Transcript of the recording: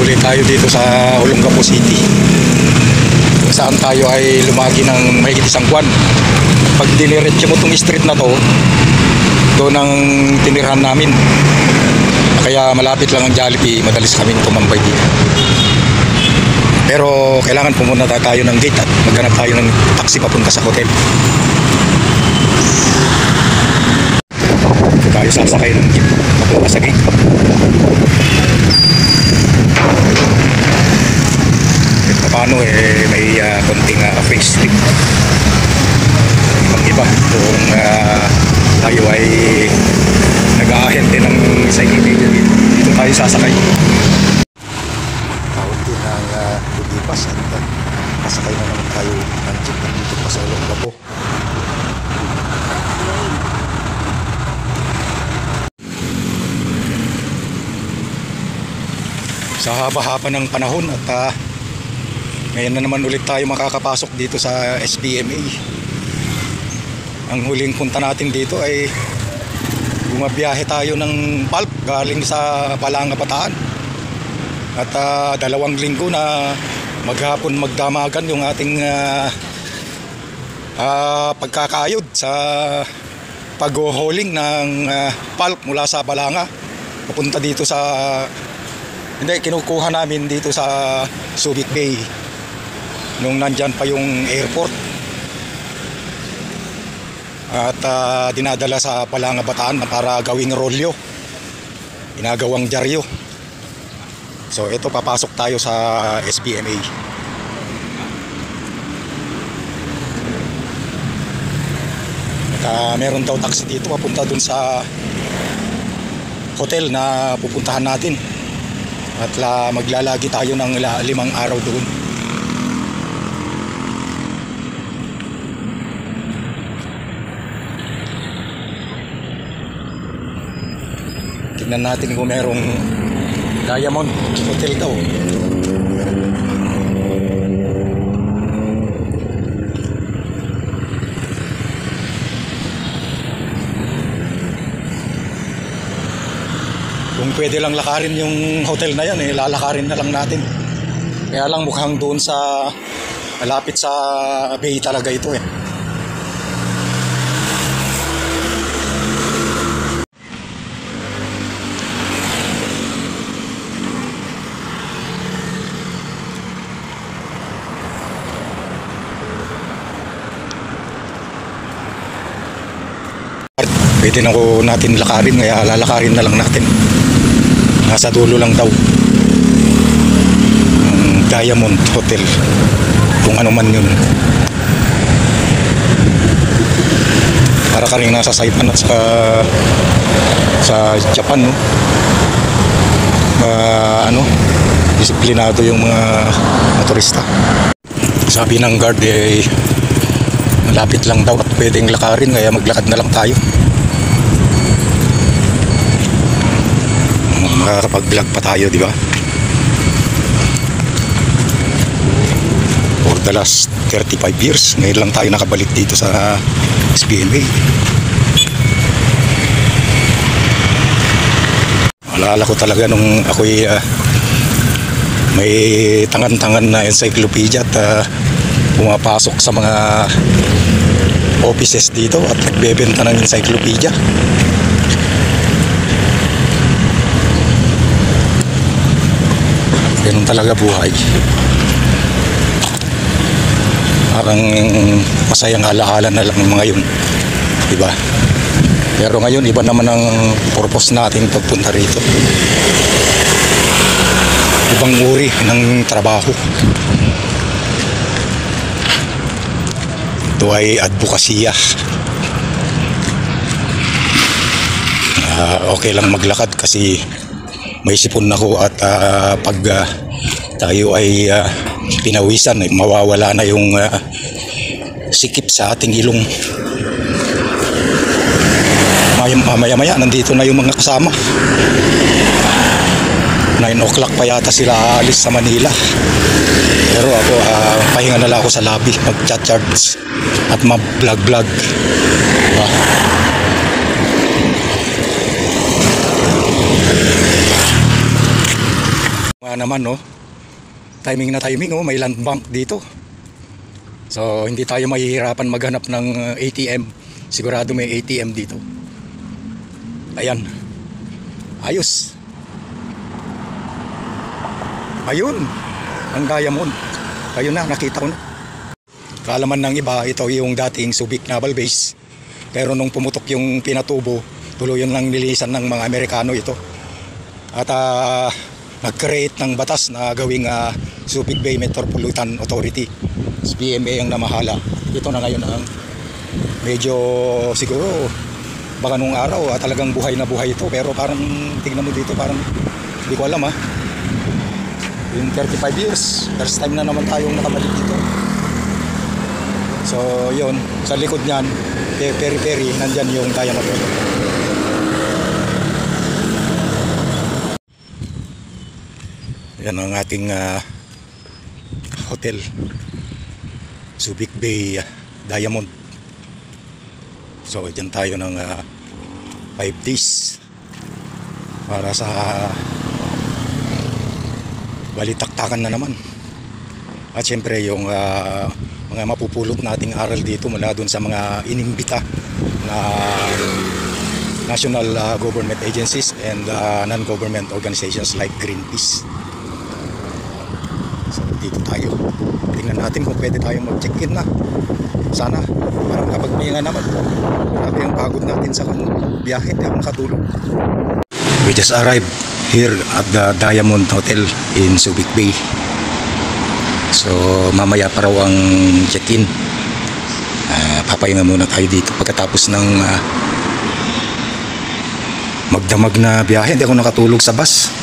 ulit tayo dito sa Olongapo City, kung saan tayo ay lumagi ng mahigit isang buwan. Pag diniretso mo itong street na to, doon ang tinirahan namin. Kaya malapit lang ang Jollibee, madalis kaming tumambay dito. Pero kailangan pumunta tayo ng gate at maghanap tayo ng taxi papunta sa hotel. Tayo sasakay ng jeep papunta sa gate. Paano may konting facelift ibang iba kung tayo ay nag-aahente ng encyclopedia dito tayo sasakay. Tawag din ng lumipas at pasakay na naman tayo ng jeep dito pa sa Olongapo. Sa haba-haba ng panahon at ngayon na naman ulit tayo makakapasok dito sa SBMA. Ang huling punta natin dito ay bumabiyahe tayo ng pulp galing sa Balanga, Bataan. At 2 linggo na maghapon magdamagan yung ating pagkakayod sa pag-hauling ng pulp mula sa Balanga papunta dito sa kinukuha namin dito sa Subic Bay nung nandyan pa yung airport at dinadala sa Balanga, Bataan para gawing rolyo, ginagawang dyaryo. So ito, papasok tayo sa SBMA. At meron daw taxi dito papunta dun sa hotel na pupuntahan natin at maglalagi tayo ng 5 araw doon. Tignan natin kung merong Diamond Hotel daw. Kung pwede lang lakarin yung hotel na yan, lalakarin na lang natin. Kaya lang mukhang doon sa malapit sa bay talaga ito . Pwede na ko natin lakarin, kaya lalakarin na lang natin. Nasa dulo lang daw ang Diamond Hotel, kung ano man yun. Para ka rin nasa Saipan at sa Japan, no? Disiplinado yung mga motorista. Sabi ng guard malapit lang daw at pwedeng lakarin, kaya maglakad na lang tayo. Makakapag-vlog pa tayo, di ba? For the last 35 years, ngayon lang tayo nakabalik dito sa SBMA. Alala ko talaga nung ako'y may tangan-tangan na encyclopedia at pumapasok sa mga offices dito at nagbebenta ng encyclopedia. Ganun talaga buhay. Parang masayang alaala na lang mga yun, diba? Pero ngayon iba naman ang purpose natin pagpunta rito. Ibang uri ng trabaho. Ito ay advokasya. Okay lang maglakad kasi may sipon ako at pag tayo ay pinawisan, mawawala na yung sikip sa ating ilong. Maya-maya nandito na yung mga kasama. 9 o'clock pa yata sila aalis sa Manila. Pero ako, pahinga na lang ako sa lobby, mag-chat-charts at mag-vlog-vlog. Diba? Naman no, timing na timing oh, may land bank dito. So hindi tayo mahihirapan maghanap ng ATM. Sigurado may ATM dito. Ayan. Ayos. Ayun. Ang Diamond. Ayun na, nakita ko na. Kaalaman ng iba, ito yung dating Subic Naval Base. Pero nung pumutok yung pinatubo, tuluyan lang nilisan ng mga Amerikano ito. At nag-create ng batas na gawing Subic Bay Metropolitan Authority. PMA ang namahala. Ito na ngayon ang medyo siguro baka nung araw talagang buhay na buhay ito. Pero parang tignan mo dito, parang hindi ko alam in 35 years, first time na naman tayong nakabalik dito. So yun, sa likod niyan, peri-peri, nandyan yung Diamond. Yan ang ating hotel, Subic Bay Diamond. So dyan tayo ng 5 days para sa balitaktakan na naman. At syempre yung mga mapupulot nating aral dito mula dun sa mga inimbita na national government agencies and non-government organizations like Greenpeace. So dito tayo. Tingnan natin kung pwede tayong mag-check-in na. Sana para makapagpahinga naman. Grabe ang pagod natin sa biyahe, hindi ako makatulog. We just arrived here at the Diamond Hotel in Subic Bay. So mamaya pa raw ang check-in. Papahinga muna tayo dito pagkatapos ng magdamag na biyahe. Hindi ako nakatulog sa bus.